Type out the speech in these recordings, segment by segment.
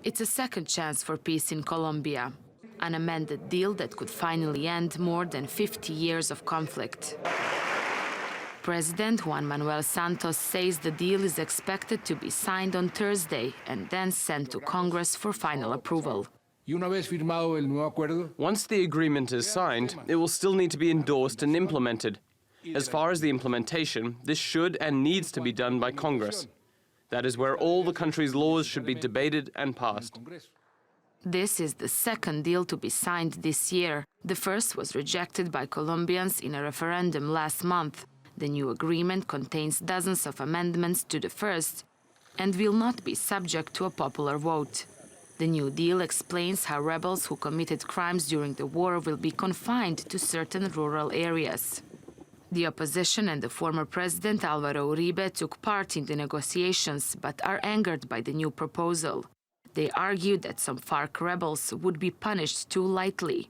It's a second chance for peace in Colombia, an amended deal that could finally end more than 50 years of conflict. President Juan Manuel Santos says the deal is expected to be signed on Thursday and then sent to Congress for final approval. Once the agreement is signed, it will still need to be endorsed and implemented. As far as the implementation, this should and needs to be done by Congress. That is where all the country's laws should be debated and passed. This is the second deal to be signed this year. The first was rejected by Colombians in a referendum last month. The new agreement contains dozens of amendments to the first and will not be subject to a popular vote. The new deal explains how rebels who committed crimes during the war will be confined to certain rural areas. The opposition and the former president Álvaro Uribe took part in the negotiations but are angered by the new proposal. They argue that some FARC rebels would be punished too lightly.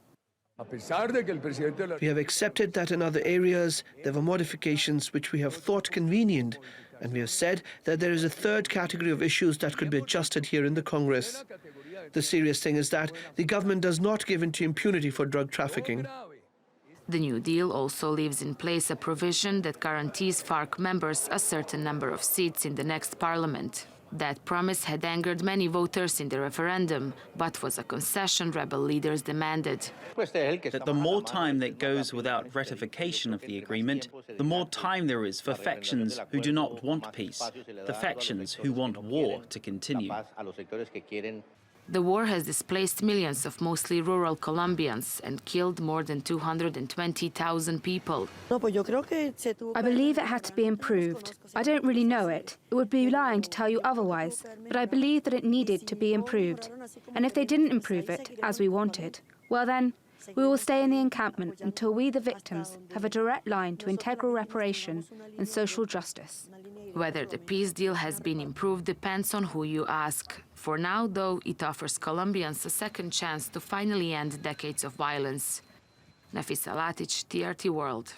We have accepted that in other areas there were modifications which we have thought convenient, and we have said that there is a third category of issues that could be adjusted here in the Congress. The serious thing is that the government does not give in to impunity for drug trafficking. The new deal also leaves in place a provision that guarantees FARC members a certain number of seats in the next parliament. That promise had angered many voters in the referendum, but was a concession rebel leaders demanded. That the more time that goes without ratification of the agreement, the more time there is for factions who do not want peace, the factions who want war to continue. The war has displaced millions of mostly rural Colombians and killed more than 220,000 people. I believe it had to be improved. I don't really know it. It would be lying to tell you otherwise, but I believe that it needed to be improved. And if they didn't improve it, as we wanted, well then, we will stay in the encampment until we, the victims, have a direct line to integral reparation and social justice. Whether the peace deal has been improved depends on who you ask. For now, though, it offers Colombians a second chance to finally end decades of violence. Nafisa Latic, TRT World.